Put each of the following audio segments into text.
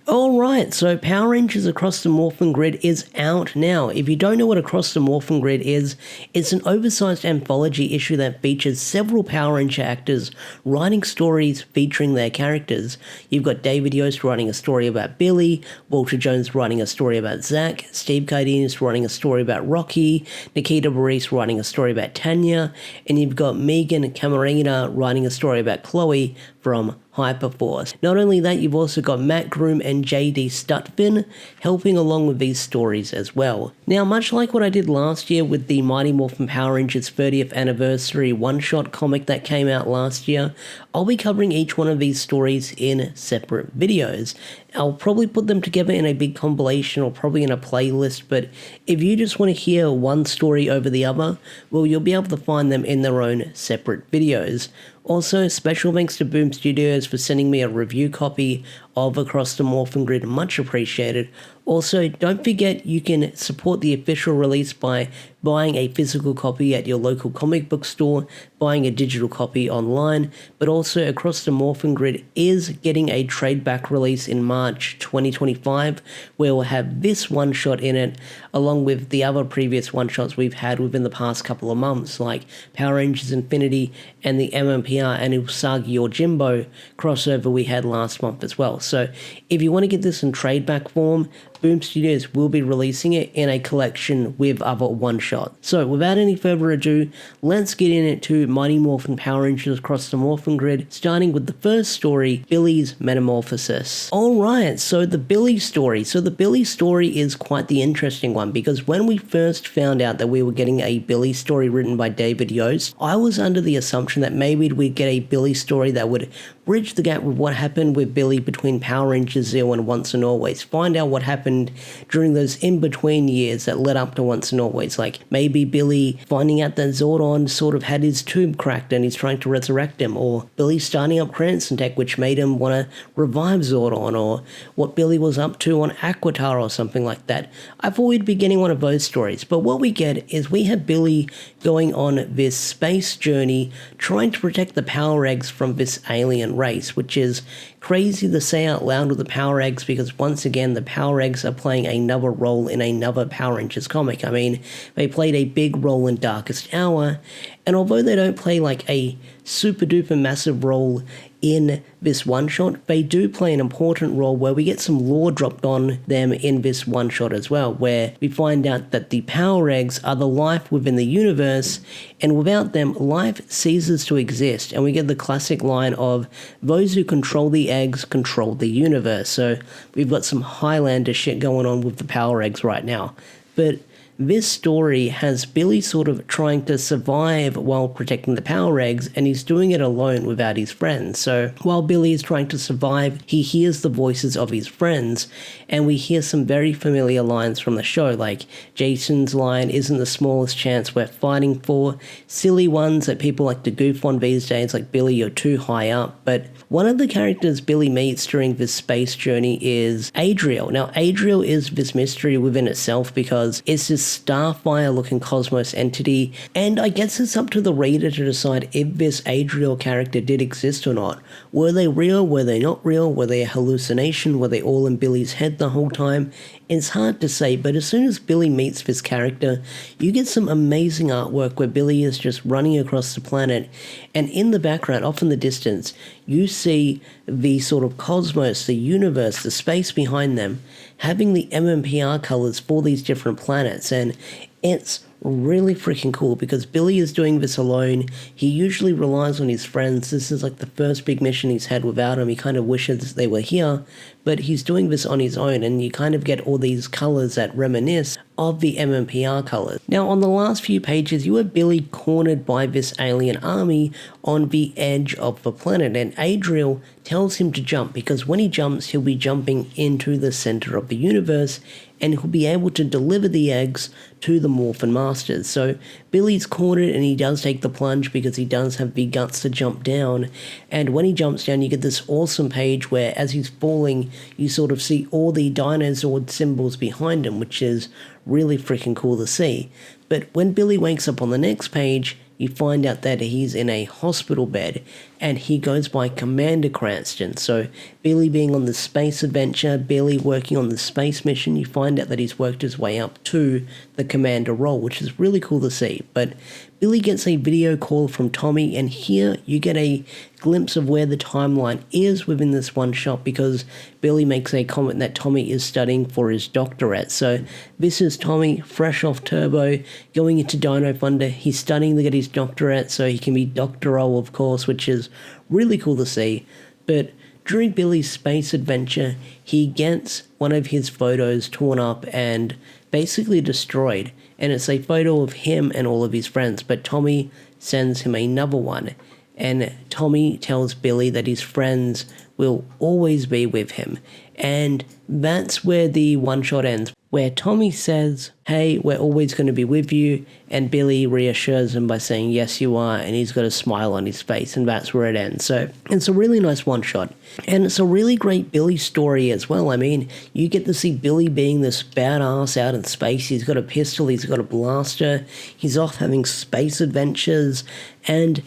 Alright, so Power Rangers Across the Morphin Grid is out now. If you don't know what Across the Morphin Grid is, it's an oversized anthology issue that features several Power Ranger actors writing stories featuring their characters. You've got David Yost writing a story about Billy, Walter Jones writing a story about Zach, Steve Cardenas writing a story about Rocky, Nikita Maurice writing a story about Tanya, and you've got Megan Camarena writing a story about Chloe from Hyperforce. Not only that, you've also got Matt Groom and JD Stutfin helping along with these stories as well. Now, much like what I did last year with the Mighty Morphin Power Rangers 30th anniversary one-shot comic that came out last year, I'll be covering each one of these stories in separate videos. I'll probably put them together in a big compilation or probably in a playlist, but if you just want to hear one story over the other, well, you'll be able to find them in their own separate videos. Also, special thanks to Boom Studios for sending me a review copy of Across the Morphin Grid, much appreciated. Also, don't forget you can support the official release by buying a physical copy at your local comic book store, buying a digital copy online, but also Across the Morphin Grid is getting a trade back release in March 2025, where we'll have this one shot in it, along with the other previous one shots we've had within the past couple of months, like Power Rangers Infinity and the MMPR and Usagi Yojimbo crossover we had last month as well. So if you want to get this in trade back form, Boom Studios will be releasing it in a collection with other one-shots. So without any further ado, let's get into Mighty Morphin Power Rangers Across the Morphin Grid, starting with the first story, Billy's Metamorphosis. Alright, so the Billy story. So the Billy story is quite the interesting one, because when we first found out that we were getting a Billy story written by David Yost, I was under the assumption that maybe we'd get a Billy story that would bridge the gap with what happened with Billy between Power Rangers Zero and Once and Always. Find out what happened during those in-between years that led up to Once and Always. Like maybe Billy finding out that Zordon sort of had his tube cracked and he's trying to resurrect him, or Billy starting up Cranston Tech, which made him want to revive Zordon, or what Billy was up to on Aquitar or something like that. I thought we'd be getting one of those stories, but what we get is we have Billy going on this space journey trying to protect the Power Eggs from this alien race, which is crazy to say out loud with the Power Eggs, because once again the Power Eggs are playing another role in another Power Rangers comic. I mean, they played a big role in Darkest Hour, and although they don't play like a super duper massive role in this one shot, they do play an important role where we get some lore dropped on them in this one shot as well, where we find out that the Power Eggs are the life within the universe, and without them life ceases to exist, and we get the classic line of those who control the eggs control the universe. So we've got some Highlander shit going on with the Power Eggs right now. But this story has Billy sort of trying to survive while protecting the Power Eggs, and he's doing it alone without his friends. So while Billy is trying to survive, he hears the voices of his friends, and we hear some very familiar lines from the show, like Jason's line, "Isn't the smallest chance we're fighting for," silly ones that people like to goof on these days, like "Billy, you're too high up." But one of the characters Billy meets during this space journey is Adriel. Now, Adriel is this mystery within itself, because it's this Starfire-looking cosmos entity, and I guess it's up to the reader to decide if this Adriel character did exist or not. Were they real? Were they not real? Were they a hallucination? Were they all in Billy's head the whole time? It's hard to say, but as soon as Billy meets this character, you get some amazing artwork where Billy is just running across the planet, and in the background, off in the distance, you see the sort of cosmos, the universe, the space behind them, having the MMPR colors for these different planets, and it's really freaking cool because Billy is doing this alone. He usually relies on his friends. This is like the first big mission he's had without him. He kind of wishes they were here, but he's doing this on his own, and you kind of get all these colors that reminisce of the MMPR colors. Now, on the last few pages, you have Billy cornered by this alien army on the edge of the planet, and Adriel tells him to jump, because when he jumps, he'll be jumping into the center of the universe, and he'll be able to deliver the eggs to the Morphin Masters. So Billy's cornered, and he does take the plunge because he does have the guts to jump down. And when he jumps down, you get this awesome page where, as he's falling, you sort of see all the dinosaur symbols behind him, which is really freaking cool to see. But when Billy wakes up on the next page, you find out that he's in a hospital bed and he goes by Commander Cranston. So Billy being on the space adventure, Billy working on the space mission, you find out that he's worked his way up to the commander role, which is really cool to see. But Billy gets a video call from Tommy, and here you get a glimpse of where the timeline is within this one shot, because Billy makes a comment that Tommy is studying for his doctorate. So this is Tommy, fresh off Turbo, going into Dino Thunder. He's studying to get his doctorate so he can be doctoral, of course, which is really cool to see. But during Billy's space adventure, he gets one of his photos torn up and basically destroyed. And it's a photo of him and all of his friends, but Tommy sends him another one. And Tommy tells Billy that his friends will always be with him. And that's where the one shot ends, where Tommy says, "Hey, we're always going to be with you," and Billy reassures him by saying, "Yes, you are," and he's got a smile on his face, and that's where it ends. So it's a really nice one shot, and it's a really great Billy story as well. I mean, you get to see Billy being this badass out in space. He's got a pistol, he's got a blaster, he's off having space adventures, and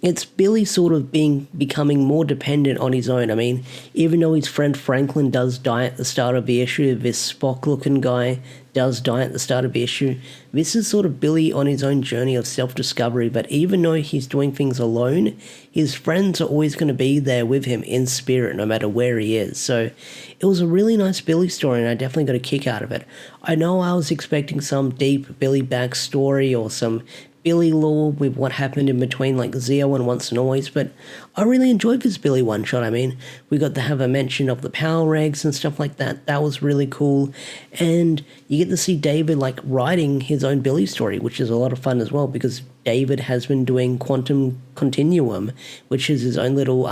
it's Billy sort of becoming more dependent on his own. I mean, even though his friend Franklin does die at the start of the issue, this Spock-looking guy does die at the start of the issue, this is sort of Billy on his own journey of self-discovery. But even though he's doing things alone, his friends are always going to be there with him in spirit, no matter where he is. So it was a really nice Billy story, and I definitely got a kick out of it. I know I was expecting some deep Billy backstory or some Billy lore with what happened in between, like Zeo and Once and Always, but I really enjoyed this Billy one-shot. I mean, we got to have a mention of the Power Regs and stuff like that. That was really cool, and you get to see David, like, writing his own Billy story, which is a lot of fun as well, because David has been doing Quantum Continuum, which is his own little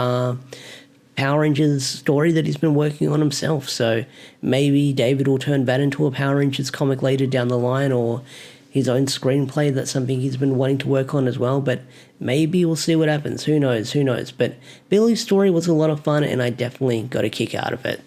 Power Rangers story that he's been working on himself. So maybe David will turn that into a Power Rangers comic later down the line, or his own screenplay. That's something he's been wanting to work on as well, but maybe we'll see what happens. Who knows? But Billy's story was a lot of fun, and I definitely got a kick out of it.